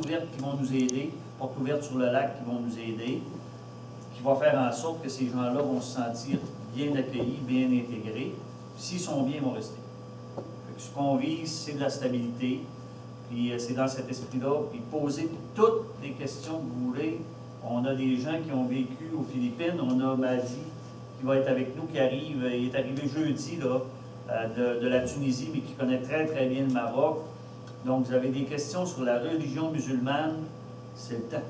ouvertes qui vont nous aider, portes ouvertes sur le lac qui vont nous aider, qui va faire en sorte que ces gens-là vont se sentir bien accueillis, bien intégrés. S'ils sont bien, ils vont rester. Ce qu'on vise, c'est de la stabilité, puis c'est dans cet esprit-là, puis poser toutes les questions que vous voulez. On a des gens qui ont vécu aux Philippines, on a Madi qui va être avec nous, qui arrive, il est arrivé jeudi là, de la Tunisie, mais qui connaît très très bien le Maroc. Donc vous avez des questions sur la religion musulmane, c'est le temps.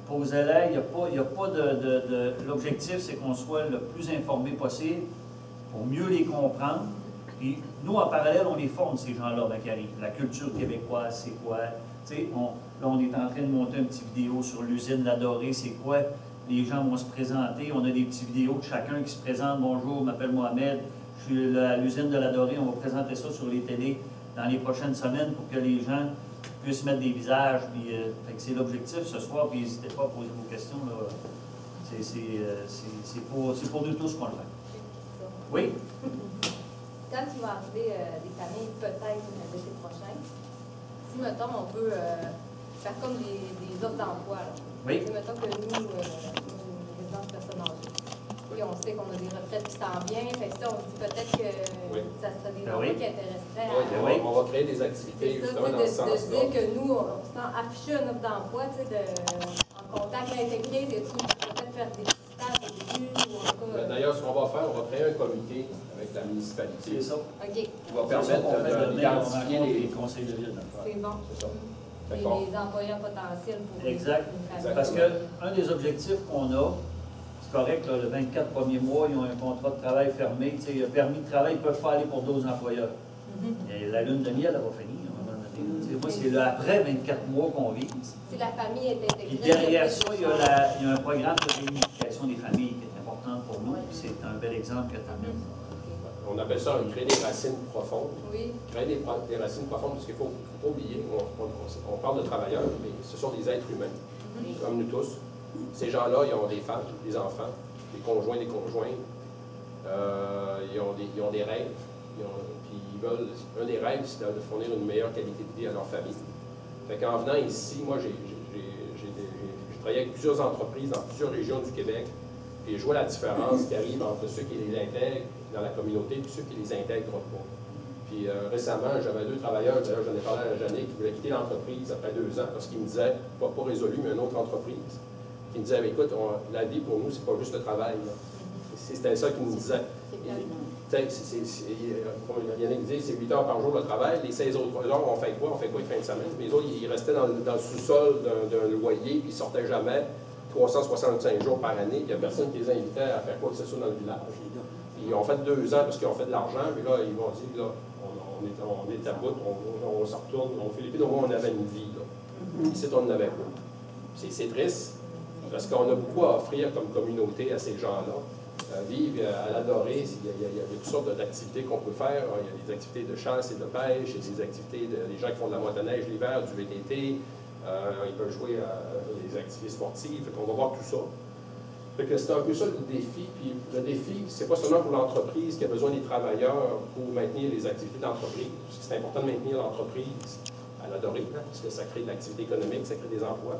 Posez-la, il n'y a pas de l'objectif, c'est qu'on soit le plus informé possible pour mieux les comprendre. Puis nous, en parallèle, on les forme, ces gens-là, qui arrivent. La culture québécoise, c'est quoi? Là, on est en train de monter une petite vidéo sur l'usine La Dorée, c'est quoi? Les gens vont se présenter. On a des petites vidéos de chacun qui se présente. Bonjour, je m'appelle Mohamed, je suis à l'usine de La Dorée. On va présenter ça sur les télés dans les prochaines semaines pour que les gens puissent mettre des visages. C'est l'objectif ce soir, puis n'hésitez pas à poser vos questions. C'est pour nous tous qu'on le fait. Oui? Quand il va arriver des familles, peut-être l'été prochain, si, mettons, on peut faire comme des offres d'emploi. Oui. Mettons que nous, résidents de personnes âgées, puis on sait qu'on a des retraites qui s'en viennent, fait que ça, on se dit peut-être que ça serait des emplois qui intéresseraient à... On va créer des activités justement dans ce sens-là. De dire que nous, on se sent afficher un offre d'emploi, en contact intégré, peut-être faire des stages au début, ou en tout cas... D'ailleurs, ce qu'on va faire, on va créer un comité avec la municipalité. C'est ça. OK. Qui va permettre d'identifier les conseils de ville. C'est bon. C'est ça. Les employeurs potentiels pour... Exact. Parce qu'un des objectifs qu'on a, c'est correct, là, le 24 premiers mois, ils ont un contrat de travail fermé. Le permis de travail, ils ne peuvent pas aller pour d'autres employeurs. Et la lune de miel, elle va finir. Moi, c'est après 24 mois qu'on vise. Si la famille est intégrée... Puis derrière ça, il y a un programme de réunification des familles qui est important pour nous. C'est un bel exemple que tu amènes. On appelle ça créer des racines profondes. Oui. Créer des racines profondes, parce qu'il ne faut pas oublier, on parle de travailleurs, mais ce sont des êtres humains, comme nous tous. Ces gens-là, ils ont des femmes, des enfants, des conjoints, des conjointes. Ils ont des rêves. Puis ils veulent, un des rêves, c'est de fournir une meilleure qualité de vie à leur famille. Fait qu'en venant ici, moi, j'ai travaillé avec plusieurs entreprises dans plusieurs régions du Québec. Puis je vois la différence qui arrive entre ceux qui les intègrent dans la communauté et ceux qui les intègrent pas. Puis récemment, j'avais 2 travailleurs, d'ailleurs j'en ai parlé à Jeanne, qui voulaient quitter l'entreprise après 2 ans parce qu'ils me disaient, pas résolu, mais une autre entreprise, qui me disait, écoute, la vie pour nous, c'est pas juste le travail. C'était ça qu'ils nous disaient. Yannick dit, c'est 8 heures par jour le travail, les 16 autres heures, on fait quoi? On fait quoi les fins de semaine? Mais les autres, ils restaient dans le sous-sol d'un loyer, puis ils sortaient jamais 365 jours par année, il n'y a personne qui les invitait à faire quoi que ce soit dans le village. Ils ont fait 2 ans parce qu'ils ont fait de l'argent, mais là, ils m'ont dit, là, on est à bout, on se retourne. Aux Philippines, au moins, on avait une vie. Ici, on n'en avait pas. C'est triste, parce qu'on a beaucoup à offrir comme communauté à ces gens-là. Vivre à La Dorée, il y a toutes sortes d'activités qu'on peut faire. Il y a des activités de chasse et de pêche, il y a des activités des gens qui font de la motoneige l'hiver, du VTT. Ils peuvent jouer à des activités sportives. On va voir tout ça. C'est un peu ça le défi. Puis le défi, c'est pas seulement pour l'entreprise qui a besoin des travailleurs pour maintenir les activités d'entreprise. C'est important de maintenir l'entreprise à La Dorée, parce que ça crée de l'activité économique, ça crée des emplois.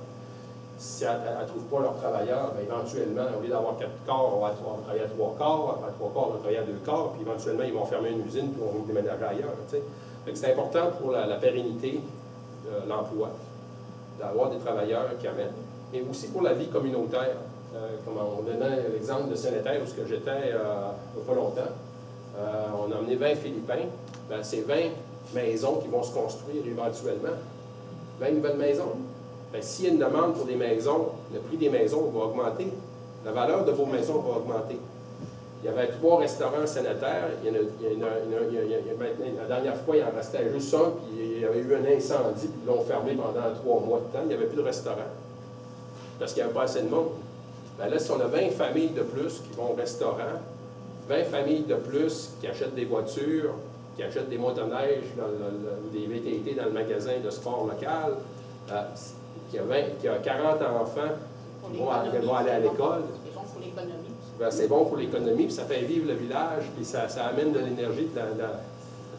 Si elles ne trouvent pas leurs travailleurs, bien, éventuellement, au lieu d'avoir 4 quarts, on va travailler à 3 quarts. Après 3 quarts, on va travailler à 2 quarts. Puis éventuellement, ils vont fermer une usine puis on va déménager ailleurs. C'est important pour la pérennité de l'emploi, d'avoir des travailleurs qui amènent, mais aussi pour la vie communautaire. Comme on donnait l'exemple de Saint-Étienne, où j'étais il n'y a pas longtemps, on a emmené 20 Philippins. Bien, c'est 20 maisons qui vont se construire éventuellement. 20 nouvelles maisons. Bien, s'il y a une demande pour des maisons, le prix des maisons va augmenter. La valeur de vos maisons va augmenter. Il y avait 3 restaurants sanitaires. La dernière fois, il en restait juste un, puis il y avait eu un incendie, puis ils l'ont fermé pendant 3 mois de temps. Il n'y avait plus de restaurant. Parce qu'il n'y avait pas assez de monde. Bien là, si on a 20 familles de plus qui vont au restaurant, 20 familles de plus qui achètent des voitures, qui achètent des motoneiges, des VTT dans le magasin de sport local, qui a 40 enfants qui vont aller à l'école. C'est bon pour l'économie. C'est bon pour l'économie, puis ça fait vivre le village, puis ça amène de l'énergie.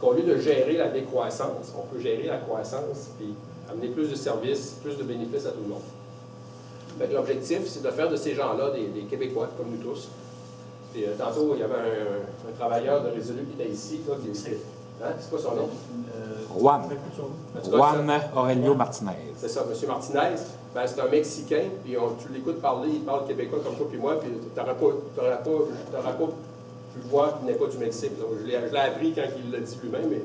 Au lieu de gérer la décroissance, on peut gérer la croissance, puis amener plus de services, plus de bénéfices à tout le monde. L'objectif, c'est de faire de ces gens-là des Québécois, comme nous tous. Puis, tantôt, il y avait un travailleur de Résolu qui était ici. C'est quoi son nom? Juan Aurelio Martinez. C'est ça, M. Martinez. Ben, c'est un Mexicain, puis tu l'écoutes parler, il parle québécois comme toi puis moi, puis tu n'auras pas pu voir qu'il n'est pas du Mexique. Donc, je l'ai appris quand il l'a dit lui-même, mais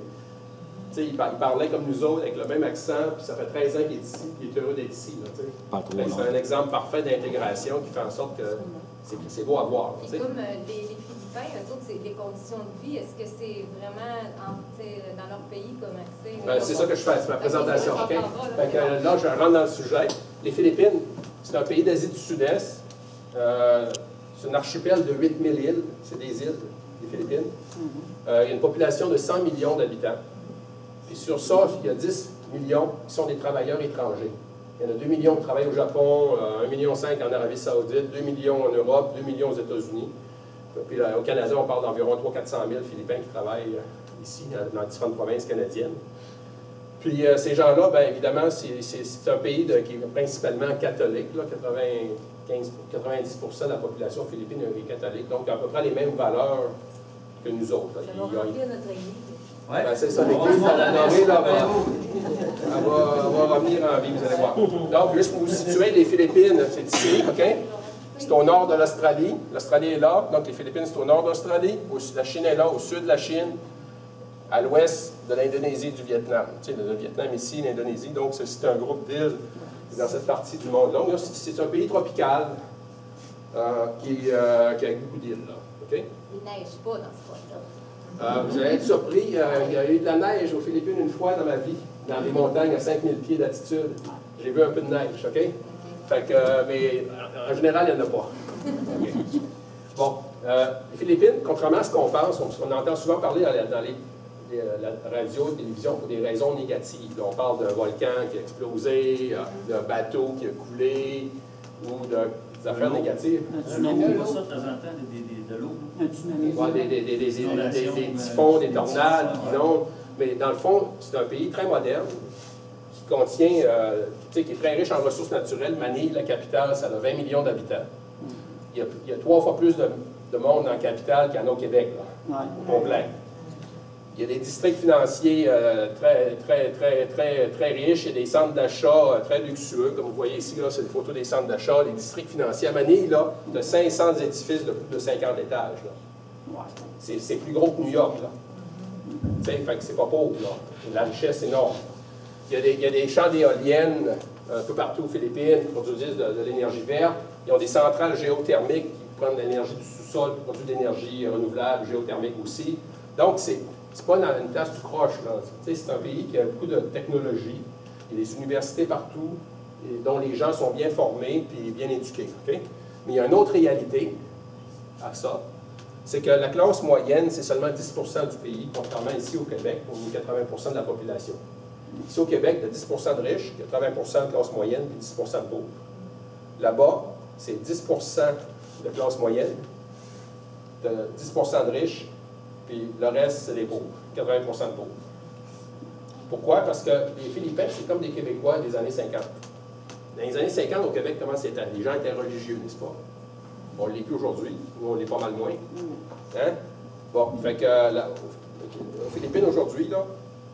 il parlait comme nous autres, avec le même accent, puis ça fait 13 ans qu'il est ici, puis il est heureux d'être ici. C'est un exemple parfait d'intégration qui fait en sorte que c'est beau à voir. Et comme les Philippins, eux autres, c'est les conditions de vie, est-ce que c'est vraiment dans leur pays comme accès? C'est ça que je fais, c'est ma présentation. Okay? Là, je rentre dans le sujet. Les Philippines, c'est un pays d'Asie du Sud-Est. C'est un archipel de 8000 îles. C'est des îles, les Philippines. Il y a une population de 100 millions d'habitants. Puis sur ça, il y a 10 millions qui sont des travailleurs étrangers. Il y en a 2 millions qui travaillent au Japon, 1,5 million en Arabie Saoudite, 2 millions en Europe, 2 millions aux États-Unis. Puis là, au Canada, on parle d'environ 300 000 Philippins qui travaillent ici, dans différentes provinces canadiennes. Puis ces gens-là, bien évidemment, c'est un pays qui est principalement catholique. Là, 90% de la population philippine est catholique, donc à peu près les mêmes valeurs que nous autres. Ça va remplir notre église. Ouais. Ben, c'est ça, l'église de la Norée, là, elle va revenir en vie, vous allez voir. Donc, juste pour vous situer, les Philippines, c'est ici, OK? C'est au nord de l'Australie. L'Australie est là, donc les Philippines, c'est au nord de l'Australie. La Chine est là, au sud de la Chine, à l'ouest de l'Indonésie et du Vietnam. Tu sais, le Vietnam ici, l'Indonésie, donc c'est un groupe d'îles dans cette partie du monde. Donc, c'est un pays tropical qui a beaucoup d'îles, là, OK? Il neige pas dans ce coin-là. Vous allez être surpris, il y a eu de la neige aux Philippines une fois dans ma vie, dans des montagnes à 5000 pieds d'altitude. J'ai vu un peu de neige, OK? Fait que, mais en général, il n'y en a pas. Okay. Bon, les Philippines, contrairement à ce qu'on pense, on entend souvent parler dans la radio, la télévision pour des raisons négatives. Là, on parle d'un volcan qui a explosé, d'un bateau qui a coulé, ou des affaires négatives. On voit ça de temps en temps, de l'eau. Des typhons, des tornades, mais dans le fond, c'est un pays très moderne qui contient, qui est très riche en ressources naturelles. Manille, la capitale, ça a 20 millions d'habitants. Il y a 3 fois plus de monde dans la capitale qu'il y en a au Québec, là, au complet. Il y a des districts financiers très riches, il y a des centres d'achat très luxueux. Comme vous voyez ici, c'est une photo des centres d'achat, des districts financiers. À Manille, là, de 500 édifices de plus de 50 étages. C'est plus gros que New York. Fait que c'est pas pauvre. Là. La richesse est énorme. Il y a des champs d'éoliennes un peu partout aux Philippines qui produisent de l'énergie verte. Ils ont des centrales géothermiques qui prennent de l'énergie du sous-sol, qui produisent de l'énergie renouvelable, géothermique aussi. Donc, c'est pas dans une place tout croche. C'est un pays qui a beaucoup de technologie. Il y a des universités partout, dont les gens sont bien formés et bien éduqués. Okay? Mais il y a une autre réalité à ça, c'est que la classe moyenne, c'est seulement 10% du pays, contrairement ici au Québec, où il y a 80% de la population. Ici au Québec, il y a 10% de riches, 80% de classe moyenne, puis 10% de pauvres. Là-bas, c'est 10% de classe moyenne, 10% de riches, puis le reste, c'est des pauvres, 80% de pauvres. Pourquoi? Parce que les Philippins, c'est comme des Québécois des années 50. Dans les années 50, au Québec, comment c'était? Les gens étaient religieux, n'est-ce pas? On ne l'est plus aujourd'hui, nous, on l'est pas mal moins. Hein? Bon, fait que, aux Philippines, aujourd'hui,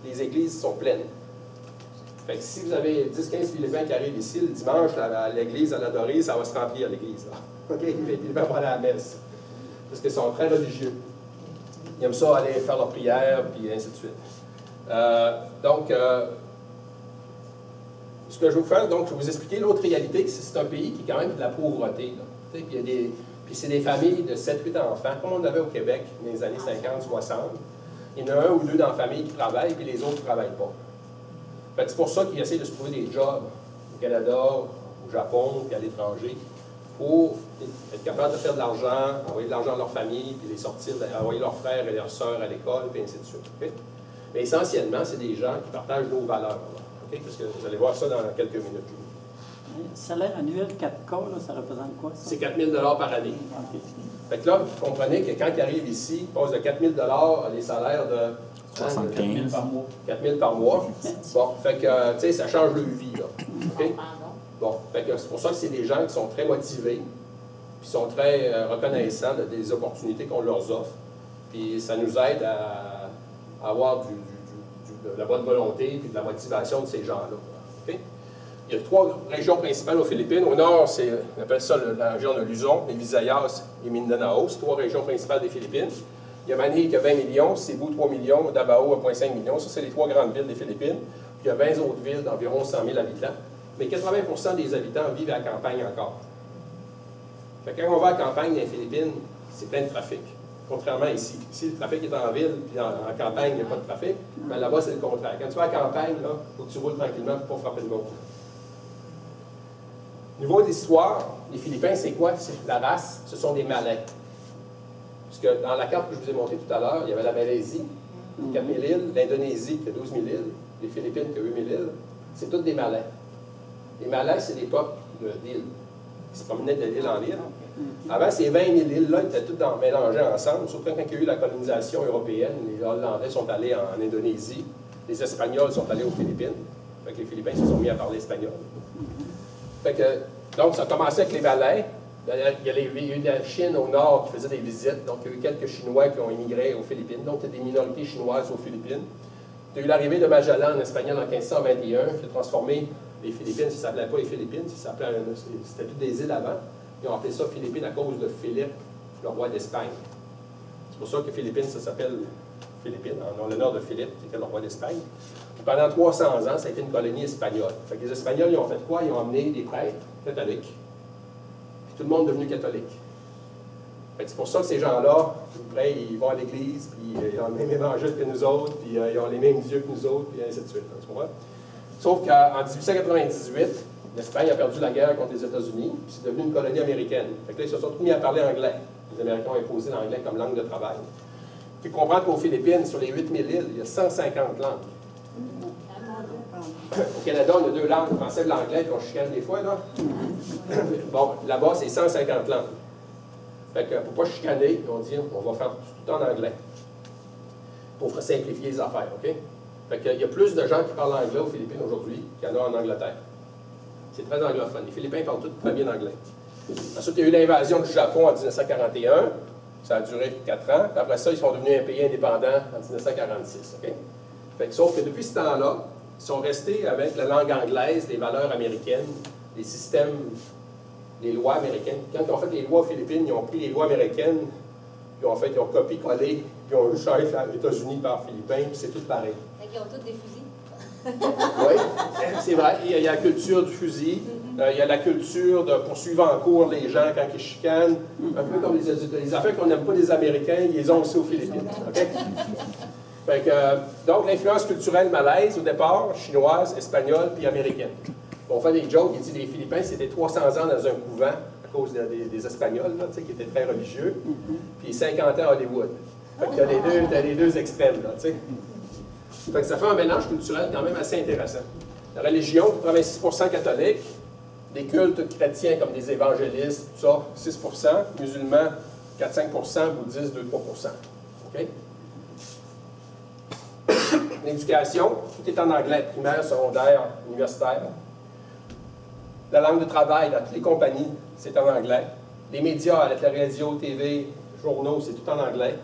les églises sont pleines. Fait que si vous avez 10-15 Philippins qui arrivent ici, le dimanche, à l'église, à l'adorer, ça va se remplir, l'église. OK? Les Philippins vont aller à la messe. Parce qu'ils sont très religieux. Ils aiment ça aller faire leur prière, puis ainsi de suite. Ce que je vais vous faire, donc, je vais vous expliquer l'autre réalité, c'est un pays qui est quand même de la pauvreté. Puis c'est des familles de 7-8 enfants, comme on avait au Québec dans les années 50-60. Il y en a un ou deux dans la famille qui travaillent, puis les autres ne travaillent pas. C'est pour ça qu'ils essaient de se trouver des jobs au Canada, au Japon, puis à l'étranger, pour être capable de faire de l'argent, envoyer de l'argent à leur famille, puis les sortir, envoyer leurs frères et leurs sœurs à l'école, puis ainsi de suite. Okay? Mais essentiellement, c'est des gens qui partagent nos valeurs. Okay? Parce que vous allez voir ça dans quelques minutes. Salaire annuel 4K, là, ça représente quoi, ça? C'est 4 000 par année. Okay. Fait que là, vous comprenez que quand ils arrivent ici, ils passent de 4 000 à des salaires de 75 par mois. 4 000 par mois. Bon, fait que, tu sais, ça change leur vie, là. OK? Bon, fait que c'est pour ça que c'est des gens qui sont très motivés, puis sont très reconnaissants des opportunités qu'on leur offre. Puis ça nous aide à avoir de la bonne volonté et de la motivation de ces gens-là. Okay? Il y a 3 régions principales aux Philippines. Au nord, on appelle ça la région de Luzon, les Visayas et Mindanao. C'est 3 régions principales des Philippines. Il y a Manille qui a 20 millions, Cebu 3 millions, Davao a 0,5 millions. Ça, c'est les 3 grandes villes des Philippines. Puis il y a 20 autres villes d'environ 100 000 habitants. Mais 80% des habitants vivent à la campagne encore. Fait que quand on va à la campagne des Philippines, c'est plein de trafic. Contrairement ici. Ici, le trafic est en ville, puis en campagne, il n'y a pas de trafic. Mais là-bas, c'est le contraire. Quand tu vas à la campagne, il faut que tu roules tranquillement pour ne pas frapper le monde. Au niveau de l'histoire, les Philippins, c'est quoi? C'est la race, ce sont des Malais. Parce que dans la carte que je vous ai montrée tout à l'heure, il y avait la Malaisie, 4 000 îles, l'Indonésie qui a 12 000 îles, les Philippines qui a 8 000 îles. C'est toutes des Malais. Les Malais, c'est des peuples d'îles qui se promenaient de l'île en île. Avant, ces 20 000 îles-là étaient toutes mélangées ensemble, surtout quand il y a eu la colonisation européenne. Les Hollandais sont allés en Indonésie, les Espagnols sont allés aux Philippines. Fait que les Philippins se sont mis à parler espagnol. Fait que, donc, ça a commencé avec les Malais. Il y a eu la Chine au nord qui faisait des visites. Donc, il y a eu quelques Chinois qui ont immigré aux Philippines. Donc, il y a des minorités chinoises aux Philippines. Il y a eu l'arrivée de Magellan en espagnol en 1521, qui a transformé les Philippines. Ça ne s'appelait pas les Philippines, c'était toutes des îles avant. Ils ont appelé ça Philippines à cause de Philippe, le roi d'Espagne. C'est pour ça que Philippines, ça s'appelle Philippines, en l'honneur de Philippe, qui était le roi d'Espagne. Puis pendant 300 ans, ça a été une colonie espagnole. Fait que les Espagnols, ils ont fait quoi? Ils ont amené des prêtres catholiques. Puis tout le monde est devenu catholique. Fait que c'est pour ça que ces gens-là, après, ils vont à l'église, puis ils ont le même évangile que nous autres, puis ils ont les mêmes dieux que nous autres, puis ainsi de suite. Sauf qu'en 1898, l'Espagne a perdu la guerre contre les États-Unis, puis c'est devenu une colonie américaine. Fait que là, ils se sont tous mis à parler anglais. Les Américains ont imposé l'anglais comme langue de travail. Il faut comprendre qu'aux Philippines, sur les 8 000 îles, il y a 150 langues. Au Canada, on a 2 langues, le français et l'anglais, puis on chicane des fois, là. Bon, là-bas, c'est 150 langues. Fait que pour ne pas chicaner, on dit, on va faire tout en anglais. Pour simplifier les affaires, OK? Fait qu'il y a plus de gens qui parlent anglais aux Philippines aujourd'hui qu'il y en a en Angleterre. C'est très anglophone. Les Philippins parlent tous très bien anglais. Ensuite, il y a eu l'invasion du Japon en 1941. Ça a duré 4 ans. Puis après ça, ils sont devenus un pays indépendant en 1946. Okay? Fait que, sauf que depuis ce temps-là, ils sont restés avec la langue anglaise, les valeurs américaines, les systèmes, les lois américaines. Quand ils ont fait les lois aux Philippines, ils ont pris les lois américaines, puis ils ont copié-collé, puis ils ont changé les États-Unis par Philippins, puis c'est tout pareil. Ils ont tous des fusils. Oui, c'est vrai. Il y a la culture du fusil. Il y a la culture de poursuivre en cours les gens quand ils chicanent. Un peu comme les affaires qu'on n'aime pas des Américains, ils les ont aussi aux Philippines. Okay? Fait que, donc, l'influence culturelle malaise, au départ, chinoise, espagnole, puis américaine. On fait des jokes, il dit les Philippins, c'était 300 ans dans un couvent, à cause des Espagnols, là, qui étaient très religieux, puis 50 ans à Hollywood. Fait que t'as les deux extrêmes, là, tu sais. Fait que ça fait un mélange culturel quand même assez intéressant. La religion, 86% catholique, des cultes chrétiens comme des évangélistes, tout ça, 6%, musulmans, 4-5%, bouddhistes, 2-3%. OK? L'éducation, tout est en anglais, primaire, secondaire, universitaire. La langue de travail dans toutes les compagnies, c'est en anglais. Les médias, avec la radio, TV, journaux, c'est tout en anglais.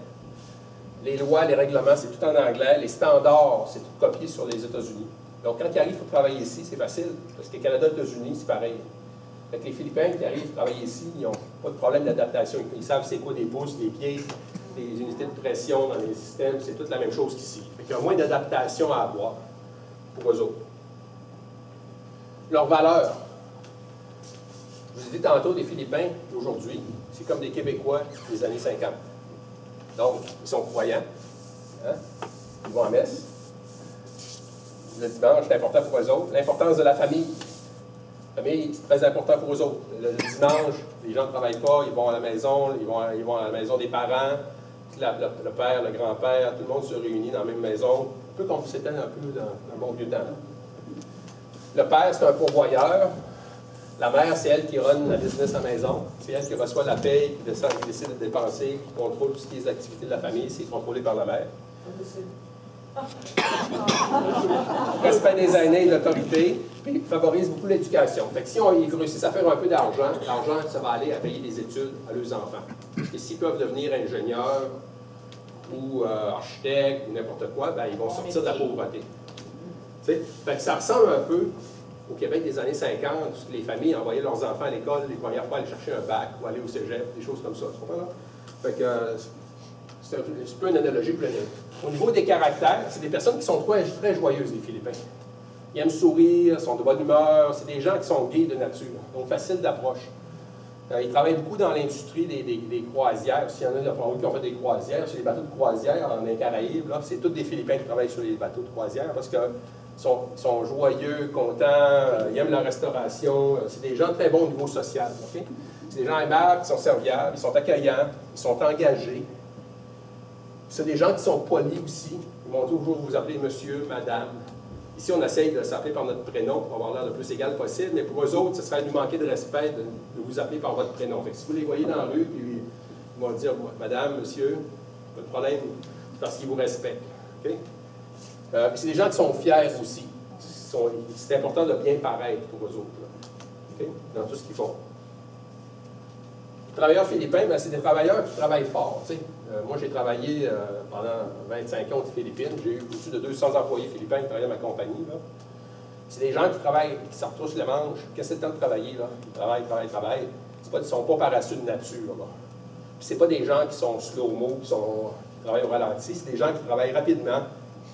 Les lois, les règlements, c'est tout en anglais. Les standards, c'est tout copié sur les États-Unis. Donc, quand ils arrivent pour travailler ici, c'est facile, parce que Canada, États-Unis, c'est pareil. Fait que les Philippins qui arrivent pour travailler ici, ils n'ont pas de problème d'adaptation. Ils savent c'est quoi des pouces, des pieds, les unités de pression dans les systèmes, c'est toute la même chose qu'ici. Fait qu'il y a moins d'adaptation à avoir pour eux autres. Leurs valeurs. Je vous ai dit tantôt, des Philippins d'aujourd'hui, c'est comme des Québécois des années 50. Donc, ils sont croyants. Hein? Ils vont à messe. Le dimanche, c'est important pour eux autres. L'importance de la famille. La famille, c'est très important pour eux autres. Le dimanche, les gens ne travaillent pas, ils vont à la maison, ils vont à la maison des parents. Le père, le grand-père, tout le monde se réunit dans la même maison. Un peu comme c'était un peu dans le bon vieux temps. Le père, c'est un pourvoyeur. La mère, c'est elle qui run la business à la maison. C'est elle qui reçoit la paye, qui décide de dépenser, qui contrôle tout ce qui est les activités de la famille. C'est contrôlé par la mère. Respect des aînés et l'autorité, puis favorise beaucoup l'éducation. Fait que si ils réussissent à faire un peu d'argent, l'argent, ça va aller à payer des études à leurs enfants. Et s'ils peuvent devenir ingénieurs ou architectes ou n'importe quoi, ben, ils vont sortir de la pauvreté. Fait que ça ressemble un peu au Québec des années 50, où les familles envoyaient leurs enfants à l'école les premières fois aller chercher un bac ou aller au cégep, des choses comme ça. Tu comprends, là? Fait que c'est un peu une analogie pour au niveau des caractères, c'est des personnes qui sont très joyeuses, les Philippins. Ils aiment sourire, sont de bonne humeur, c'est des gens qui sont gays de nature, donc facile d'approche. Ils travaillent beaucoup dans l'industrie des croisières. S'il y en a qui ont fait des croisières, sur les bateaux de croisière en Caraïbes, c'est tous des Philippins qui travaillent sur les bateaux de croisière parce qu'ils sont joyeux, contents, ils aiment la restauration. C'est des gens très bons au niveau social. Okay? C'est des gens aimables, qui sont serviables, ils sont accueillants, ils sont engagés. C'est des gens qui sont polis aussi. Ils vont toujours vous appeler monsieur, madame. Ici, on essaye de s'appeler par notre prénom pour avoir l'air le plus égal possible, mais pour eux autres, ce serait nous manquer de respect de vous appeler par votre prénom. Fait que si vous les voyez dans la rue, puis ils vont dire madame, monsieur, pas de problème, parce qu'ils vous respectent. Okay? C'est des gens qui sont fiers aussi. C'est important de bien paraître pour eux autres, okay? Dans tout ce qu'ils font. Les travailleurs philippins, ben, c'est des travailleurs qui travaillent fort. Moi, j'ai travaillé pendant 25 ans aux Philippines. J'ai eu au-dessus de 200 employés philippins qui travaillaient dans ma compagnie. C'est des gens qui travaillent, qui se retroussent les manches. Qu'est-ce que c'est le temps de travailler? Là? Ils travaillent. Ils ne sont pas paresseux de nature. Ce n'est pas des gens qui sont slow-mo, qui travaillent au ralenti. C'est des gens qui travaillent rapidement.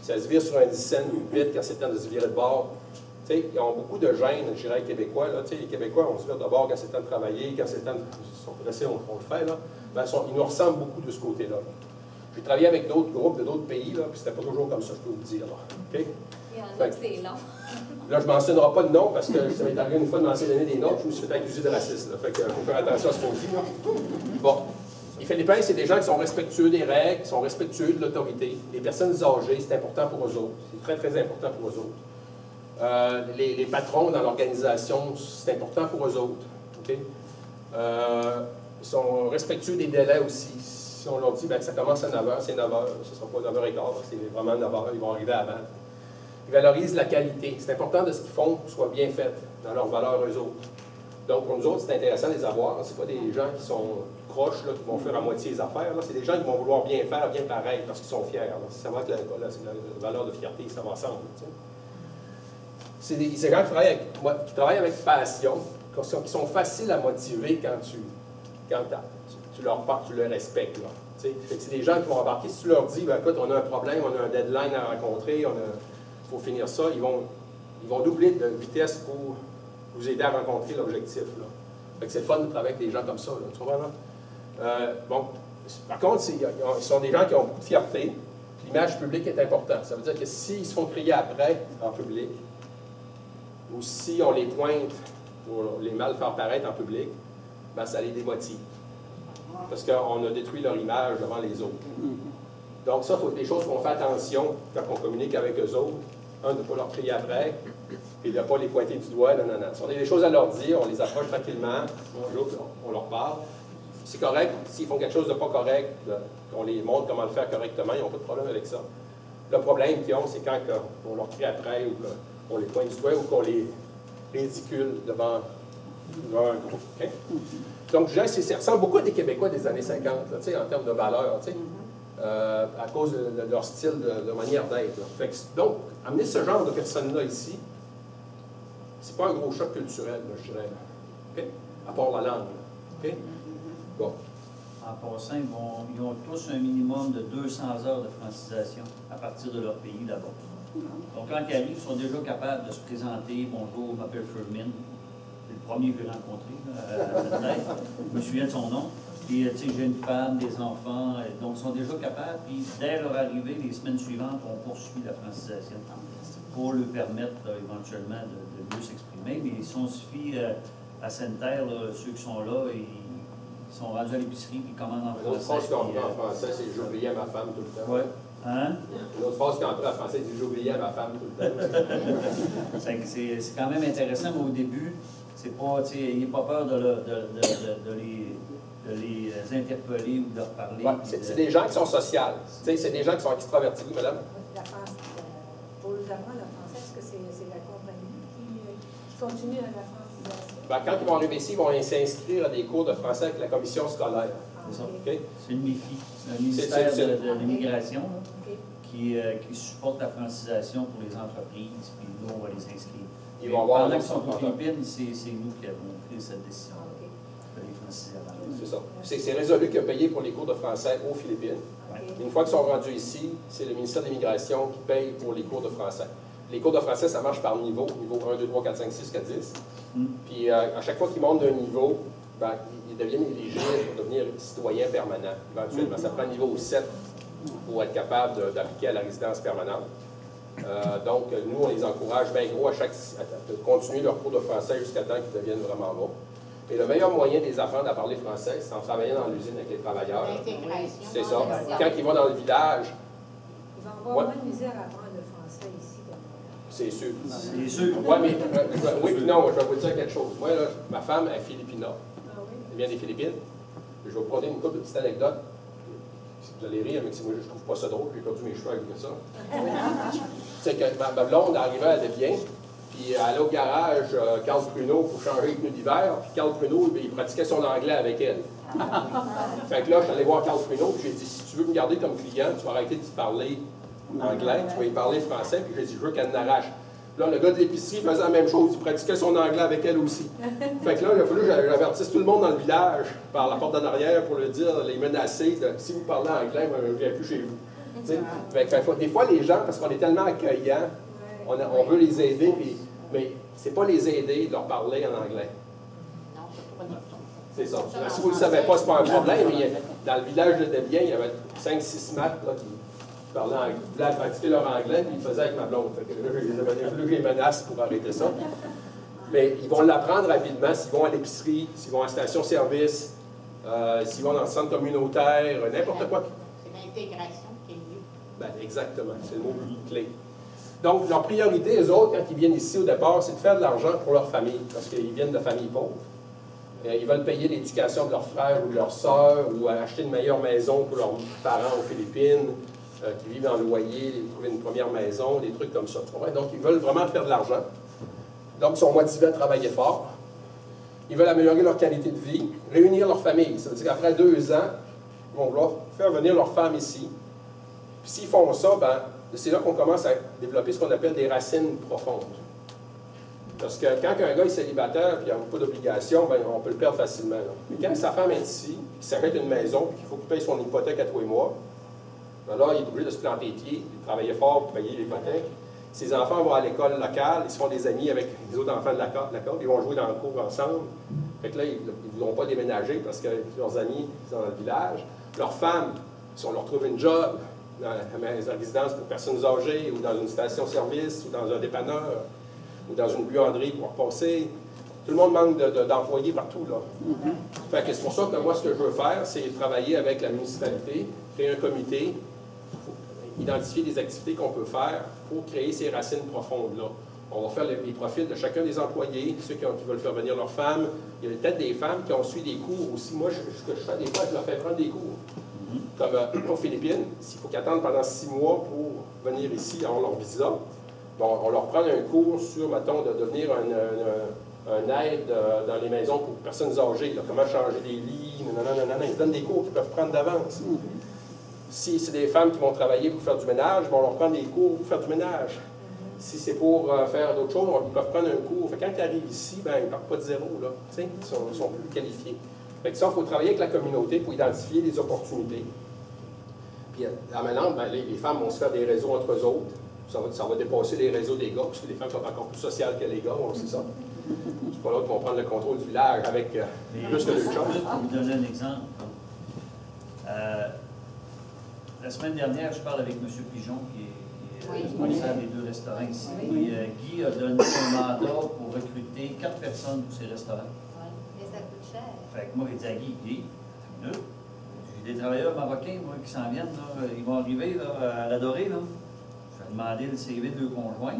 Ça se vire sur un 10 cents vite quand c'est le temps de se virer de bord. Ils ont beaucoup de gêne, je dirais, les Québécois. Là. Les Québécois, on se vire de bord quand c'est le temps de travailler, quand c'est le temps de... Ils sont pressés, on le fait. Là. Ben, ils nous ressemblent beaucoup de ce côté-là. J'ai travaillé avec d'autres groupes de d'autres pays, là, puis c'était pas toujours comme ça, je peux vous dire. Là. Okay? Il y en a que c'est long. Là, je ne mentionnerai pas de nom, parce que ça m'est arrivé une fois de mentionner des noms, je me suis fait accuser de racisme. Là. Fait que faut faire attention à ce qu'on dit. Là. Bon. Les Philippins, c'est des gens qui sont respectueux des règles, qui sont respectueux de l'autorité. Les personnes âgées, c'est important pour eux autres. C'est très, très important pour eux autres. Les patrons dans l'organisation, c'est important pour eux autres. Okay? Ils sont respectueux des délais aussi. Si on leur dit que ça commence à 9h, c'est 9h, ce ne sera pas 9h15, c'est vraiment 9h, ils vont arriver avant. Ils valorisent la qualité. C'est important de ce qu'ils font soit bien fait dans leurs valeurs eux autres. Donc, pour nous autres, c'est intéressant de les avoir. Ce pas des gens qui sont proches, là, qui vont faire à moitié les affaires. C'est des gens qui vont vouloir bien faire, bien pareil, parce qu'ils sont fiers. Là. Ça va être la valeur de fierté, ça va ensemble. C'est des gens qui travaillent avec passion, qui sont faciles à motiver quand tu leur parles, tu les respectes. C'est des gens qui vont embarquer. Si tu leur dis, ben, écoute, on a un problème, on a un deadline à rencontrer, il faut finir ça, ils vont doubler de vitesse pour vous aider à rencontrer l'objectif. C'est le fun de travailler avec des gens comme ça. Là, tu comprends, là? Bon, par contre, ils sont des gens qui ont beaucoup de fierté. L'image publique est importante. Ça veut dire que s'ils se font crier après en public, ou si on les pointe pour les mal faire paraître en public, ben, ça les démotive. Parce qu'on a détruit leur image devant les autres. Donc ça, il faut des choses qu'on fait attention quand on communique avec eux autres. De ne pas leur crier après, et de ne pas les pointer du doigt. Non. Si on a des choses à leur dire, on les approche tranquillement, bonjour, on leur parle. C'est correct. S'ils font quelque chose de pas correct, on les montre comment le faire correctement, ils n'ont pas de problème avec ça. Le problème qu'ils ont, c'est quand on leur crie après, ou qu'on les pointe du doigt, ou qu'on les ridicule devant un groupe. Okay? Donc, je dirais que ça ressemble beaucoup à des Québécois des années 50, là, en termes de valeur, à cause de leur style de manière d'être. Donc, amener ce genre de personnes-là ici, c'est pas un gros choc culturel, là, je dirais. Okay? À part la langue. Okay? Bon. En passant, ils ont tous un minimum de 200 heures de francisation à partir de leur pays là-bas. Donc, quand ils arrivent, ils sont déjà capables de se présenter. Bonjour, je m'appelle Fermin. C'est le premier que j'ai rencontré à la fenêtre. Je me souviens de son nom. Puis, tu sais, j'ai une femme, des enfants. Donc, ils sont déjà capables. Puis, dès leur arrivée, les semaines suivantes, on poursuit la francisation pour leur permettre éventuellement de mieux s'exprimer. Mais si on se fie à Sainte-Terre, ceux qui sont là, ils sont rendus à l'épicerie puis ils commandent en français. L'autre phrase qu'on prend en français, c'est « j'oubliais ma femme tout le temps ». Oui. Hein? L'autre phrase qu'on prend en français, c'est « j'oubliais ma femme tout le temps ». C'est quand même intéressant, mais au début, C'est pas, tu sais, n'ayez pas peur de les interpeller ou de leur parler. Ouais, c'est des gens qui sont sociaux. C'est des gens qui sont extravertis, oui, madame? Pour nous apprendre le français, est-ce que c'est la compagnie qui continue à la francisation? Ben, quand ils vont arriver ici, ils vont s'inscrire à des cours de français avec la commission scolaire. C'est ça. Okay? C'est une MIFI, un ministère de l'immigration qui supporte la francisation pour les entreprises, puis nous, on va les inscrire. Ils vont avoir pendant qu'ils sont aux Philippines, c'est nous qui avons pris cette décision de les franciser avant. C'est ça. C'est Résolu qui a payé pour les cours de français aux Philippines. Une fois qu'ils sont rendus ici, c'est le ministère de l'Immigration qui paye pour les cours de français. Les cours de français, ça marche par niveau 1, 2, 3, 4, 5, 6, jusqu'à 10. Puis à chaque fois qu'ils montent d'un niveau, ben, ils deviennent éligibles pour devenir citoyens permanents, éventuellement. Ça prend un niveau 7 pour être capable d'appliquer à la résidence permanente. Donc, nous, on les encourage bien gros à continuer leur cours de français jusqu'à temps qu'ils deviennent vraiment bons. Et le meilleur moyen de les apprendre à parler français, c'est en travaillant dans l'usine avec les travailleurs. C'est ça. Quand ils vont dans le village... Ils vont avoir moins de misère à apprendre le français ici. C'est sûr. C'est sûr. Oui, mais oui, puis non, je vais vous dire quelque chose. Moi, là, ma femme est philippina. Ah oui? Elle vient des Philippines. Je vais vous conter une couple de petites anecdotes. Vous allez rire, mais moi, je trouve pas ça drôle. J'ai perdu mes cheveux avec ça. C'est que ma blonde arrivait à Desbiens, puis elle allait au garage Carl Pruneau pour changer les pneus d'hiver, puis Carl Pruneau, il pratiquait son anglais avec elle. Fait que là, je suis allé voir Carl Pruneau, puis j'ai dit, si tu veux me garder comme client, tu vas arrêter de parler anglais, tu vas y parler français, puis j'ai dit, je veux qu'elle n'arrache. Là, le gars de l'épicerie faisait la même chose, il pratiquait son anglais avec elle aussi. Fait que là, il a fallu que j'avertisse tout le monde dans le village, par la porte d'en arrière, pour le dire, les menacer, si vous parlez anglais, je ne viens plus chez vous. Fait que, des fois, les gens, parce qu'on est tellement accueillants, on veut les aider, mais c'est pas les aider de leur parler en anglais. C'est ça. Si vous ne le savez pas, ce n'est pas un problème, mais dans le village de Desbiens, il y avait 5-6 maths là, qui parlaient anglais, qui voulaient pratiquer leur anglais, puis ils faisaient avec ma blonde. Fait que là, je les menace pour arrêter ça. Mais ils vont l'apprendre rapidement s'ils vont à l'épicerie, s'ils vont à la station-service, s'ils vont dans le centre communautaire, n'importe quoi. C'est l'intégration qui est mieux. Ben, exactement, c'est le mot clé. Donc, leur priorité, eux autres, quand ils viennent ici au départ, c'est de faire de l'argent pour leur famille, parce qu'ils viennent de familles pauvres. Ils veulent payer l'éducation de leurs frères ou de leurs sœurs, ou acheter une meilleure maison pour leurs parents aux Philippines, qui vivent dans le loyer, trouver une première maison, des trucs comme ça. Donc, ils veulent vraiment faire de l'argent. Donc, ils sont motivés à travailler fort. Ils veulent améliorer leur qualité de vie, réunir leur famille. Ça veut dire qu'après 2 ans, ils vont vouloir faire venir leur femme ici. Puis s'ils font ça, ben, c'est là qu'on commence à développer ce qu'on appelle des racines profondes. Parce que quand un gars est célibataire et il n'a pas d'obligation, ben, on peut le perdre facilement. Là. Mais quand sa femme est ici, il s'arrête une maison et qu'il faut qu'il paye son hypothèque à tous les mois, ben là, il est obligé de se planter les pieds, de travailler fort pour payer l'hypothèque. Ses enfants vont à l'école locale, ils se font des amis avec les autres enfants de la côte, ils vont jouer dans le cours ensemble. Fait que là, ils ne voudront pas déménager parce que leurs amis sont dans le village. Leurs femmes, si on leur trouve une job dans la résidence pour personnes âgées ou dans une station-service ou dans un dépanneur, ou dans une buanderie pour repasser. Tout le monde manque d'employés partout, là. Fait que c'est pour ça que moi, ce que je veux faire, c'est travailler avec la municipalité, créer un comité, identifier des activités qu'on peut faire pour créer ces racines profondes-là. On va faire les profils de chacun des employés, ceux qui veulent faire venir leurs femmes. Il y a peut-être des femmes qui ont suivi des cours aussi. Moi, ce que je fais des fois, je leur fais prendre des cours. Comme aux Philippines, s'il faut qu'ils attendent pendant 6 mois pour venir ici, avoir leur visa, bon, on leur prend un cours sur, mettons, de devenir un aide dans les maisons pour personnes âgées, là, comment changer des lits, nanana. Ils se donnent des cours qu'ils peuvent prendre d'avance. Si c'est des femmes qui vont travailler pour faire du ménage, on leur prend des cours pour faire du ménage. Si c'est pour faire d'autres choses, ils peuvent prendre un cours. Fait que quand ils arrivent ici, ben, ils ne partent pas de zéro, là. Ils sont plus qualifiés. Fait que ça, il faut travailler avec la communauté pour identifier les opportunités. Puis, maintenant, ben, les femmes vont se faire des réseaux entre eux autres. Ça va dépasser les réseaux des gars, parce que les femmes sont encore plus sociales que les gars, on sait ça. C'est pas l'autre qui vont prendre le contrôle du village avec plus que le job. Juste pour vous donner un exemple. La semaine dernière, je parle avec M. Pigeon, qui est responsable des 2 restaurants ici. Oui. Guy a donné un mandat pour recruter 4 personnes pour ces restaurants. Oui, mais ça coûte cher. Fait que moi, j'ai dit à Guy, j'ai des travailleurs marocains moi, qui s'en viennent, là, ils vont arriver là, à l'Adoré. Je vais demander le CV de 2 conjoints.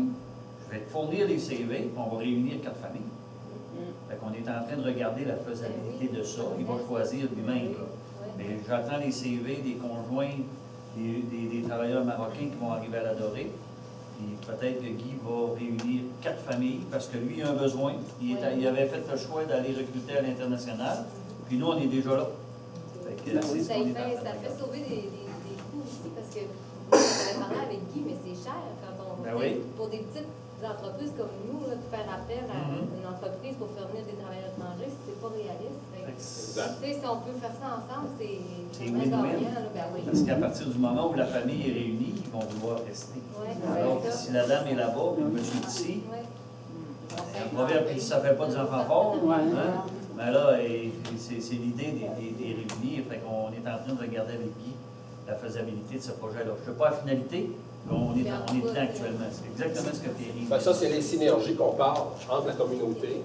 Je vais te fournir les CV, puis on va réunir 4 familles. Fait qu'on est en train de regarder la faisabilité de ça. Il va choisir lui-même. Mais j'attends les CV des conjoints, des travailleurs marocains qui vont arriver à la Dorée. Puis peut-être que Guy va réunir 4 familles parce que lui, il a un besoin. Il avait fait le choix d'aller recruter à l'international. Puis nous, on est déjà là. Fait que Ça fait sauver des coûts aussi parce que j'avais parlé avec Guy, mais c'est cher quand on pour des petites entreprises comme nous, là, de faire appel à une entreprise pour faire venir des travailleurs étrangers, c'est pas réaliste. Si on peut faire ça ensemble, c'est win-win. Parce qu'à partir du moment où la famille est réunie, ils vont vouloir rester. Alors, si la dame est là-bas, puis le monsieur est ici, le proverbe qui dit ça ne fait pas des enfants forts. Mais là, c'est l'idée des réunir. Fait qu'on est en train de regarder avec Guy la faisabilité de ce projet-là. Je ne sais pas la finalité, mais on est dedans actuellement. C'est exactement ce que Thierry dit. Ça, c'est les synergies qu'on parle entre la communauté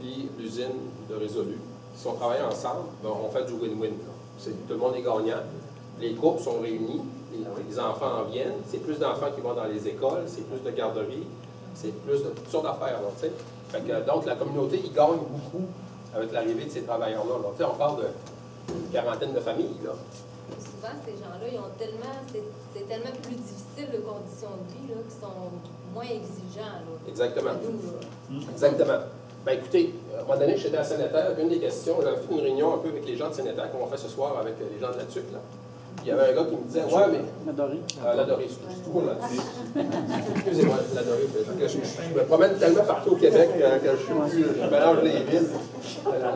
et l'usine de Résolu. Si on travaille ensemble, on fait du win-win. Tout le monde est gagnant. Les groupes sont réunis, les enfants en viennent. C'est plus d'enfants qui vont dans les écoles, c'est plus de garderies, c'est plus de toutes sortes d'affaires. Donc, la communauté, il gagne beaucoup avec l'arrivée de ces travailleurs-là. On parle d'une quarantaine de familles. Là. Souvent, ces gens-là, ils ont c'est tellement plus difficile de conditions de vie là, qui sont moins exigeants. Là, exactement. Nous, exactement. Ben écoutez, à un moment donné, j'étais à Sénétaire, une des questions, j'avais fait une réunion un peu avec les gens de Sénétaire, comme on fait ce soir avec les gens de la TUC. Là. Puis il y avait un gars qui me disait, ouais, mais. La Dorée, c'est toujours là-dessus. Excusez-moi, la Dorée. Je me promène tellement partout au Québec que je mélange les villes.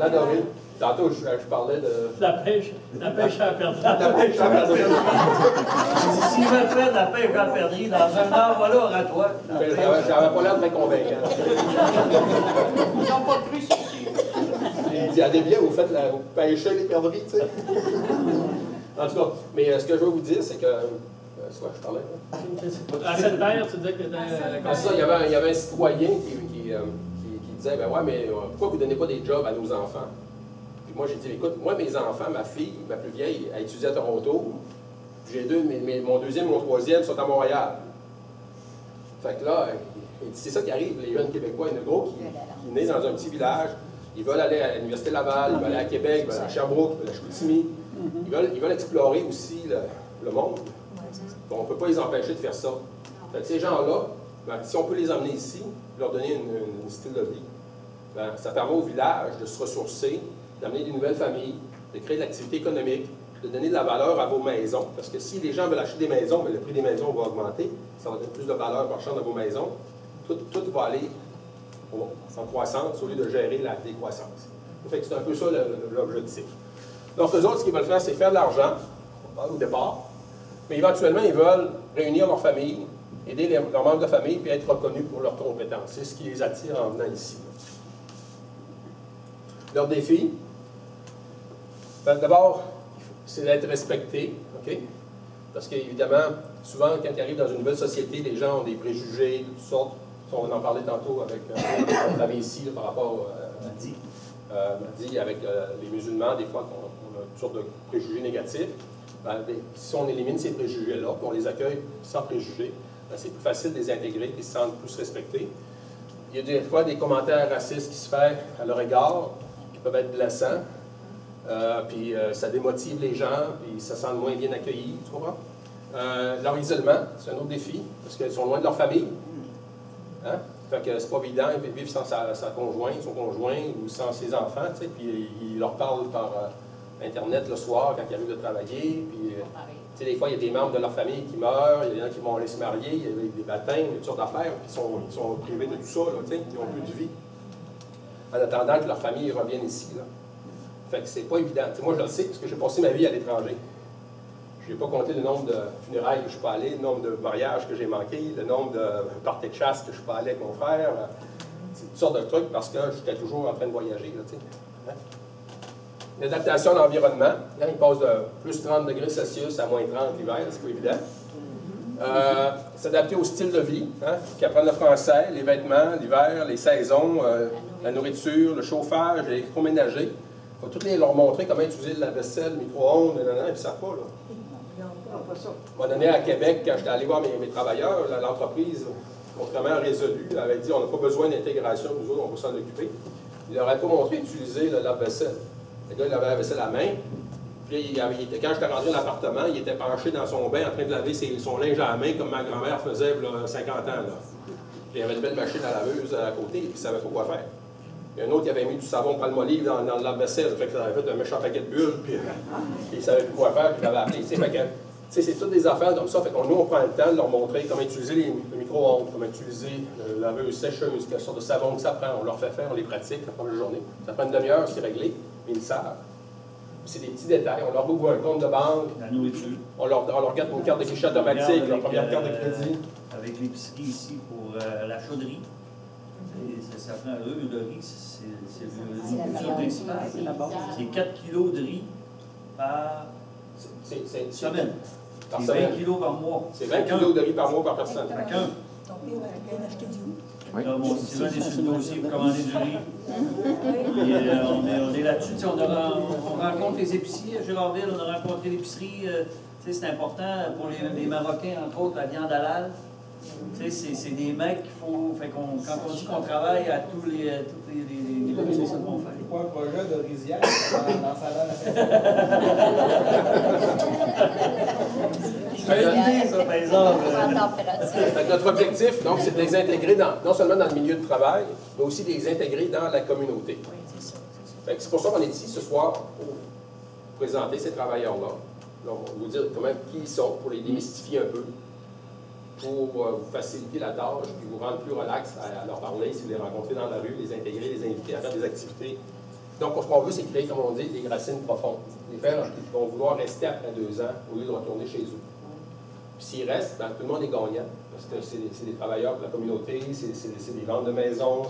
La Dorée. Tantôt, je parlais de. La pêche à la perdrix. La pêche à la perdrix. S'il veut faire de la pêche à la perdrix dans un an, voilà, oratoire. J'avais pas l'air très convaincant. Ils n'ont pas cru sur Il dit, allez bien, vous pêchez les perdrix, tu sais. En tout cas, mais ce que je veux vous dire, c'est que. C'est quoi, je parlais? À cette terre, tu disais que c'est ça, il y avait un citoyen qui disait, ben ouais, mais pourquoi vous ne donnez pas des jobs à nos enfants? Puis moi, j'ai dit, écoute, moi, mes enfants, ma fille, ma plus vieille, elle étudie à Toronto. J'ai mon deuxième et mon troisième sont à Montréal. Fait que là, c'est ça qui arrive, les jeunes Québécois, il y en a gros qui naissent dans un petit village, ils veulent aller à l'Université Laval, ils veulent aller à Québec, ils veulent aller à Sherbrooke, ils veulent aller à Chicoutimi. Ils veulent explorer aussi le monde. Bon, on ne peut pas les empêcher de faire ça. Fait que ces gens-là, ben, si on peut les emmener ici, leur donner un style de vie, ben, ça permet au village de se ressourcer, d'amener des nouvelles familles, de créer de l'activité économique, de donner de la valeur à vos maisons. Parce que si les gens veulent acheter des maisons, bien, le prix des maisons va augmenter, ça va donner plus de valeur marchande à vos maisons. Tout va aller en croissance au lieu de gérer la décroissance. Fait que c'est un peu ça l'objectif. Donc, eux autres, ce qu'ils veulent faire, c'est faire de l'argent au départ, mais éventuellement, ils veulent réunir leur famille, aider leurs membres de famille, puis être reconnus pour leurs compétences. C'est ce qui les attire en venant ici. Leur défi, d'abord, c'est d'être respecté, OK? Parce qu'évidemment, souvent, quand ils arrivent dans une nouvelle société, les gens ont des préjugés de toutes sortes. On va en parler tantôt avec l'avait ici par rapport à Madi, avec les musulmans, des fois, on a toutes sortes de préjugés négatifs. Ben, si on élimine ces préjugés-là, on les accueille sans préjugés, ben, c'est plus facile de les intégrer et se sentent plus respectés. Il y a des fois des commentaires racistes qui se font à leur égard, qui peuvent être blessants, puis ça démotive les gens, puis ça se sentent moins bien accueillis, tu comprends? Leur isolement, c'est un autre défi, parce qu'ils sont loin de leur famille. Hein? Fait que c'est pas évident, ils peuvent vivre sans sa conjointe, son conjoint, ou sans ses enfants, tu sais, puis ils leur parlent par Internet le soir quand ils arrivent de travailler, puis tu sais, des fois, il y a des membres de leur famille qui meurent, il y en a qui vont aller se marier, il y a des baptêmes, toutes sortes d'affaires, puis ils sont privés de tout ça, là, tu sais, ils n'ont plus de vie. En attendant que leur famille revienne ici, là. Fait que c'est pas évident. T'sais, moi, je le sais, parce que j'ai passé ma vie à l'étranger. Je n'ai pas compté le nombre de funérailles que je suis pas allé, le nombre de mariages que j'ai manqués, le nombre de parties de chasse que je suis pas allé avec mon frère. C'est toutes sortes de trucs parce que j'étais toujours en train de voyager. Hein? L'adaptation à l'environnement, hein, il passe de plus 30 degrés Celsius à moins 30 l'hiver, c'est pas évident. S'adapter au style de vie, hein, qui apprennent le français, les vêtements, l'hiver, les saisons, la nourriture, le chauffage, l'électroménager. Il faut tous leur montrer comment utiliser la vaisselle, le micro-ondes, ils ne savent pas. Là. À un moment donné, à Québec, quand j'étais allé voir mes travailleurs, l'entreprise, contrairement à Résolu, avait dit on n'a pas besoin d'intégration, nous autres, on va s'en occuper. il n'aurait pas montré d'utiliser le lave-vaisselle. Le gars, il avait la vaisselle à la main. Puis quand j'étais rentré dans l'appartement, il était penché dans son bain en train de laver son linge à la main comme ma grand-mère faisait il y a 50 ans. Là. Puis il y avait une belle machine à laveuse à côté, et puis il ne savait pas quoi faire. Il y a un autre qui avait mis du savon palmolive dans le lave-vaisselle, fait que ça avait fait un méchant paquet de bulles, puis il ne savait plus quoi faire, puis il l'avait appelé. C'est toutes des affaires comme ça. Fait qu'on nous, on prend le temps de leur montrer comment utiliser le micro-ondes, comment utiliser la laveuse sécheuse, quelle sorte de savon que ça prend. On leur fait faire, on les pratique la première journée. Ça prend une demi-heure, c'est réglé, mais ils le savent. C'est des petits détails. On leur ouvre un compte de banque. La nourriture. On leur regarde une carte de guichet automatique, leur première carte de crédit. Avec l'épicerie ici pour la chauderie. Ça prend de riz, c'est le nourriture principale. C'est 4 kilos de riz par semaine. C'est 20 kilos par mois. C'est 20 kilos de riz par mois par personne. Chacun. Mon Sylvain est sur le dossier pour commander du riz. Et, on est là-dessus. On rencontre les épiciers à Gérardville, on a rencontré l'épicerie. C'est important pour les Marocains, entre autres, la viande halal. C'est des mecs qu'il faut. Quand on dit qu'on travaille à toutes les positions qu'on fait. C'est quoi un projet de rizière dans sa par exemple. Notre objectif, donc, c'est de les intégrer non seulement dans le milieu de travail, mais aussi de les intégrer dans la communauté. C'est pour ça qu'on est ici ce soir pour présenter ces travailleurs-là. On va vous dire qui ils sont, pour les démystifier un peu, pour vous faciliter la tâche, puis vous rendre plus relax à leur parler, si vous les rencontrez dans la rue, les intégrer, les inviter à faire des activités. Donc, ce qu'on veut, c'est créer, comme on dit, des racines profondes. Les faire qui vont vouloir rester après 2 ans au lieu de retourner chez eux. Puis s'ils restent, ben, tout le monde est gagnant, parce que c'est des travailleurs de la communauté, c'est des ventes de maisons,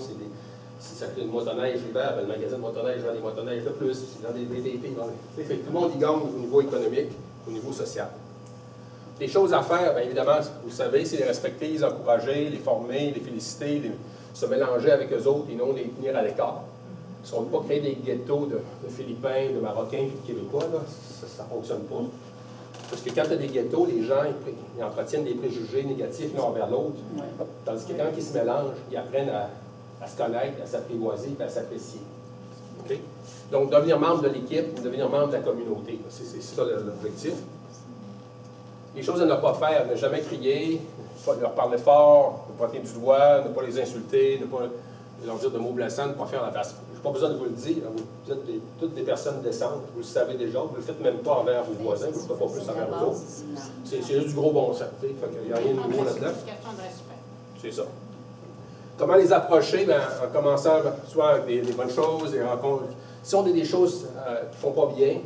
si ça fait une motoneige l'hiver, ben, le magasin de motoneige vend des motoneiges de plus, c'est dans des VTP. Tout le monde y gagne au niveau économique, au niveau social. Les choses à faire, bien évidemment, vous savez, c'est les respecter, les encourager, les former, les féliciter, se mélanger avec eux autres et non les tenir à l'écart. Si on ne veut pas créer des ghettos de Philippins, de Marocains et de Québécois, là, ça ne fonctionne pas. Parce que quand tu as des ghettos, les gens ils entretiennent des préjugés négatifs l'un envers l'autre. Tandis que quand ils se mélangent, ils apprennent à se connaître, à s'apprivoiser et à s'apprécier. Okay? Donc, devenir membre de l'équipe, devenir membre de la communauté, c'est ça l'objectif. Les choses à ne pas faire, ne jamais crier, ne leur parler fort, ne pointer du doigt, ne pas les insulter, ne pas leur dire de mots blessants, ne pas faire la face. Je n'ai pas besoin de vous le dire, vous êtes toutes des personnes décentes, vous le savez déjà, vous ne le faites même pas envers vos voisins, vous ne le faites pas plus envers eux autres. C'est juste du gros bon sens, il n'y a rien de nouveau là-dedans. C'est ça. Comment les approcher? Bien, en commençant soit avec des bonnes choses, des rencontres. Si on a des choses qui ne font pas bien,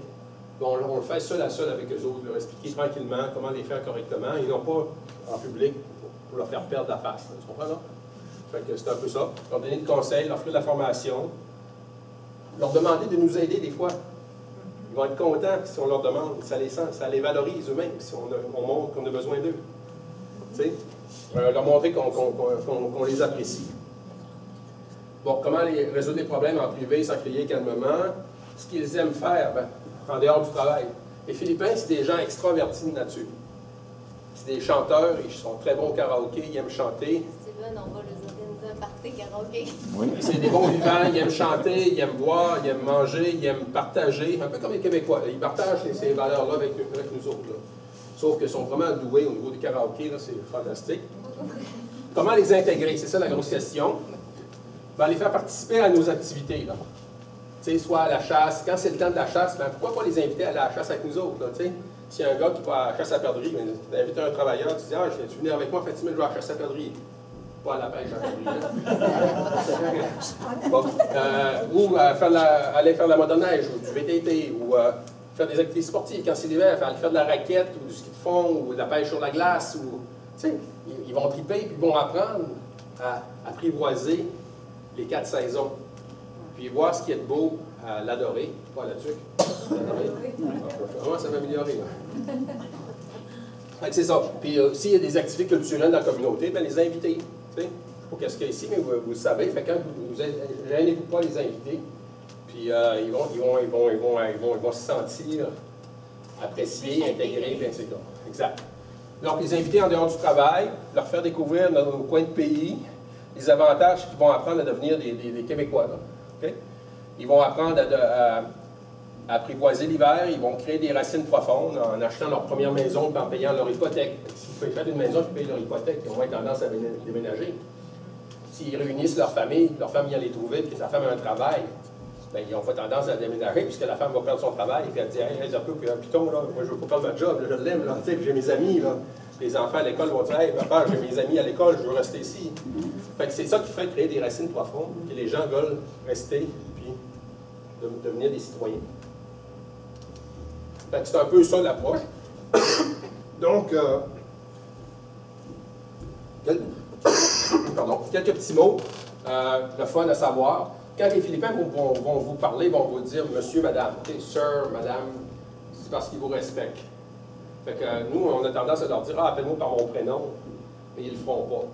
on le fait seul à seul avec eux autres, leur expliquer tranquillement comment les faire correctement, et non pas en public pour leur faire perdre la face. Tu comprends, non? Fait que c'est un peu ça. Leur donner des conseils, leur offrir de la formation, leur demander de nous aider des fois. Ils vont être contents si on leur demande, ça les valorise eux-mêmes, si on montre qu'on a besoin d'eux. Tu sais? Leur montrer qu'on les apprécie. Bon, comment résoudre les problèmes en privé sans crier calmement? Ce qu'ils aiment faire, ben, en dehors du travail. Les Philippins, c'est des gens extravertis de nature. C'est des chanteurs, ils sont très bons au karaoké, ils aiment chanter. Steven, on va les organiser un party karaoké. Oui. C'est des bons vivants, ils aiment chanter, ils aiment boire, ils aiment manger, ils aiment partager, un peu comme les Québécois. Ils partagent ces valeurs-là avec nous autres. Là. Sauf qu'ils sont vraiment doués au niveau du karaoké, c'est fantastique. Comment les intégrer? C'est ça la grosse question. Ben, les faire participer à nos activités. Là. Soit à la chasse. Quand c'est le temps de la chasse, ben, pourquoi pas les inviter à la chasse avec nous autres? S'il y a un gars qui va à la chasse à perdrix, ben, tu invites un travailleur, tu dis « Ah, tu venir avec moi, en fait, tu je vais à la chasse à perdrix. » Pas à la pêche à perdrix. Bon. Ou aller faire de la motoneige, ou du VTT, ou faire des activités sportives. Quand c'est l'hiver, faire de la raquette, ou du ski de fond, ou de la pêche sur la glace. Ils vont triper, puis ils vont apprendre à apprivoiser les 4 saisons. Puis voir ce qui est de beau, à l'adorer, pas à la tuque. Comment ça va améliorer? C'est ça. Puis s'il y a des activités culturelles dans la communauté, bien les inviter. Je ne sais pas qu'est-ce qu'il y a ici, mais vous le savez. Fait quand vous gênez-vous pas les inviter. Puis ils vont se sentir appréciés, intégrés, bien c'est ça. Exact. Donc les inviter en dehors du travail, leur faire découvrir dans nos coins de pays les avantages qu'ils vont apprendre à devenir des Québécois. Là. Okay? Ils vont apprendre à apprivoiser l'hiver, ils vont créer des racines profondes en achetant leur première maison et en payant leur hypothèque. S'ils font une maison qui paye leur hypothèque, ils vont avoir tendance à déménager. S'ils réunissent leur famille vient les trouver, puis sa femme a un travail, bien, ils n'ont pas tendance à déménager, puisque la femme va perdre son travail, puis elle dit « Hey, un peu, puis un piton, là, moi je veux pas perdre ma job, là, je l'aime, là, tu sais, puis j'ai mes amis, là. » Les enfants à l'école vont dire « Hey, papa, j'ai mes amis à l'école, je veux rester ici. » Fait que c'est ça qui fait créer des racines profondes, et les gens veulent rester, puis devenir des citoyens. Fait que c'est un peu ça l'approche. Donc, quelques petits mots, le fun à savoir. Quand les Philippins vont vous parler, vont vous dire monsieur, madame, sir, madame, c'est parce qu'ils vous respectent. Fait que nous, on a tendance à leur dire ah, appelle-moi par mon prénom, mais ils ne le feront pas.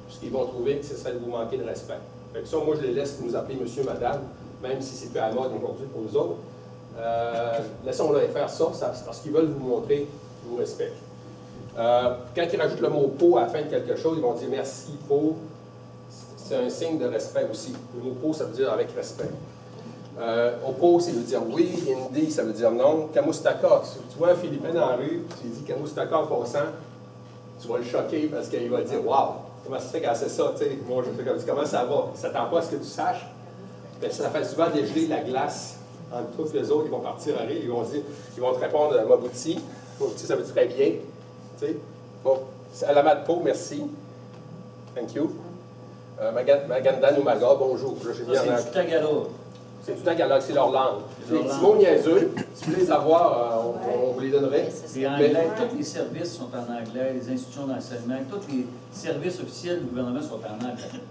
Parce qu'ils vont trouver que ce serait de vous manquer de respect. Fait que ça, moi, je les laisse nous appeler monsieur, madame, même si c'est plus à la mode aujourd'hui pour nous autres. Laissons-les faire ça, c'est parce qu'ils veulent vous montrer qu'ils vous respectent. Quand ils rajoutent le mot « po » à la fin de quelque chose, ils vont dire « merci, po ». C'est un signe de respect aussi. Le mot « po », ça veut dire « avec respect ». Opo, ça veut dire « oui », hindi, ça veut dire « non ». Kamustaka, si tu vois un Philippin dans la rue, tu lui dis « Kamustaka » en passant, tu vas le choquer parce qu'il va dire « wow, comment ça se fait qu'elle sait ça, tu sais, moi je fais comme ça, comment ça va ». Il ne s'attend pas à ce que tu saches. Bien, ça fait souvent dégeler la glace entre tous les autres, ils vont partir à rire, ils vont te répondre « Mabuti ». Mabuti, ça veut dire « très bien ». Bon, Salamat merci. Thank you. Magandan ou Maga, bonjour. C'est du Tagalog. C'est du Tagalog, c'est leur langue. Les petits mots niaiseux, si vous voulez les avoir, on vous les donnerait. C'est anglais, tous les services sont en anglais, les institutions d'enseignement, tous les services officiels du gouvernement sont en anglais.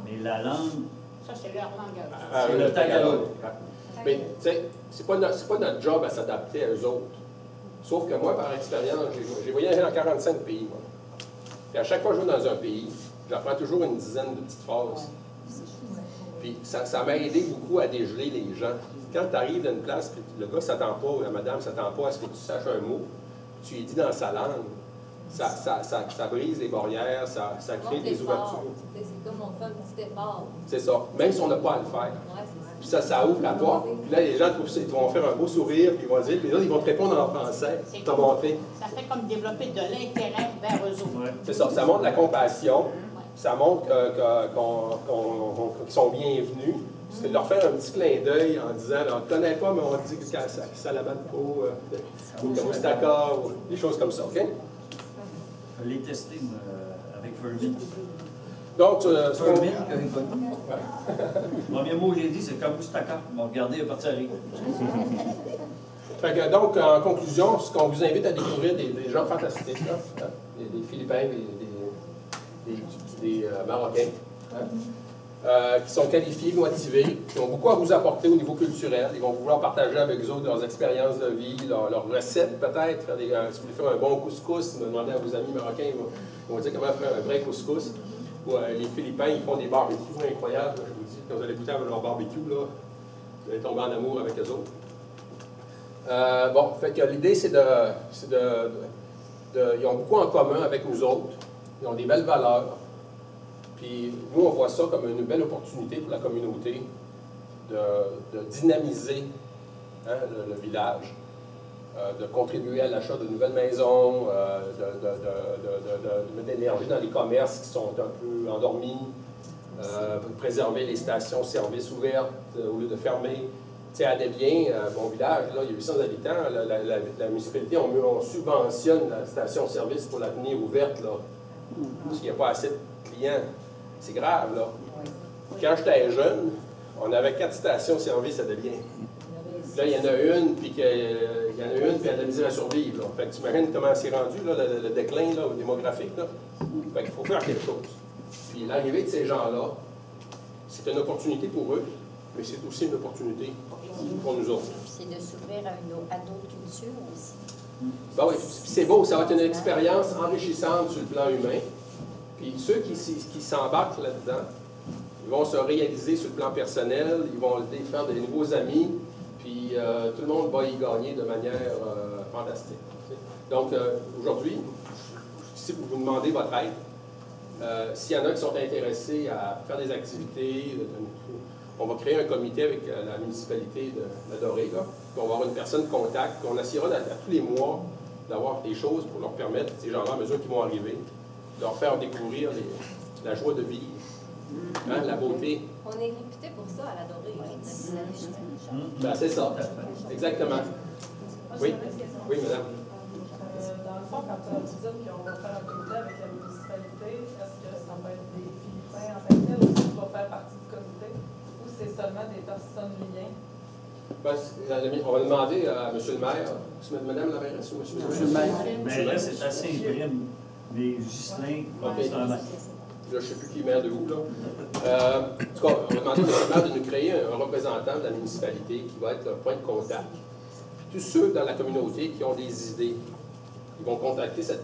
Mais la langue, Ça, c'est leur langage. c'est le Tagalog. Mais, tu sais, c'est pas notre job à s'adapter à eux autres. Sauf que moi, par expérience, j'ai voyagé dans 45 pays, moi. Et à chaque fois que je vais dans un pays, j'apprends toujours une dizaine de petites phrases. Puis ça m'a aidé beaucoup à dégeler les gens. Quand tu arrives dans une place, puis le gars ne s'attend pas, ou la madame ne s'attend pas à ce que tu saches un mot, tu lui dis dans sa langue, ça brise les barrières, ça crée des ouvertures. C'est comme on fait un petit effort. C'est ça, même si on n'a pas à le faire. Ouais, Puis ça ouvre la porte, puis là, les gens ils vont faire un beau sourire, puis ils vont dire, puis là, ils vont te répondre en français, te montrer. Ça fait comme développer de l'intérêt vers eux autres. Ouais. C'est ça, ça montre la compassion, ça montre qu'ils sont bienvenus. C'est de leur faire un petit clin d'œil en disant, on ne te connaît pas, mais on dit que ça la batte peau, ou comme Mustaka, ou des choses comme ça, OK? Je l'ai testé avec Fermin. Donc, Fermin, le premier mot que j'ai dit, c'est Kamustaka. Bon, regardez, il est parti à rire. Donc, en conclusion, ce qu'on vous invite à découvrir des gens fantastiques, là, hein, des Philippins, des Marocains, hein, qui sont qualifiés, motivés, qui ont beaucoup à vous apporter au niveau culturel. Ils vont vouloir partager avec vous autres leurs expériences de vie, leurs recettes peut-être. Si vous voulez faire un bon couscous, demandez à vos amis marocains, ils vont dire comment faire un vrai couscous. Ou, les Philippins, ils font des barbecues incroyables. Je vous dis, quand vous allez goûter à leur barbecue, là, vous allez tomber en amour avec eux autres. Bon, fait que l'idée, c'est ils ont beaucoup en commun avec nous autres. Ils ont des belles valeurs. Puis nous, on voit ça comme une belle opportunité pour la communauté de dynamiser, hein, le village, de contribuer à l'achat de nouvelles maisons, de mettre de l'énergie dans les commerces qui sont un peu endormis, de préserver les stations-service ouvertes au lieu de fermer. Tu sais, à Desbiens, mon village, là, il y a 800 habitants, la municipalité, on subventionne la station-service pour la tenir ouverte, là, parce qu'il n'y a pas assez de clients. C'est grave, là. Quand j'étais jeune, on avait 4 stations-service à Desbiens. Là, il y en a une, puis elle a de la misère à survivre. Là. Fait que tu imagines comment c'est rendu, là, le déclin là, démographique. Là. Fait qu'il faut faire quelque chose. Puis l'arrivée de ces gens-là, c'est une opportunité pour eux, mais c'est aussi une opportunité pour nous autres. C'est de s'ouvrir à d'autres cultures aussi. Ben oui, c'est beau, ça va être une expérience enrichissante sur le plan humain. Puis ceux qui s'embarquent là-dedans, ils vont se réaliser sur le plan personnel, ils vont faire des nouveaux amis, puis tout le monde va y gagner de manière fantastique. Donc aujourd'hui, si vous vous demandez votre aide, s'il y en a qui sont intéressés à faire des activités, On va créer un comité avec la municipalité de la Dorée, là. On va avoir une personne contact, qu'on essaiera à tous les mois d'avoir des choses pour leur permettre, ces gens-là, à mesure qu'ils vont arriver, de leur faire découvrir la joie de vivre, hein, la beauté. On est réputé pour ça à la Dorée. Ben, c'est ça, exactement. Oui, oui, madame. Dans le fond, quand vous dites qu'on va faire un comité avec la municipalité, est-ce que ça va être des Philippins en tant que tel aussi qui vont faire partie du comité ou c'est seulement des personnes liées? Ben, on va demander à M. le maire, Mme la mairesse ou M. le maire? Mais là, c'est assez imprime. Les Ghislains, Okay. c'est un Là, je ne sais plus qui est maire de où, là. En tout cas, on va demander au maire de nous créer un représentant de la municipalité qui va être le point de contact. Tous ceux dans la communauté qui ont des idées, ils vont contacter cette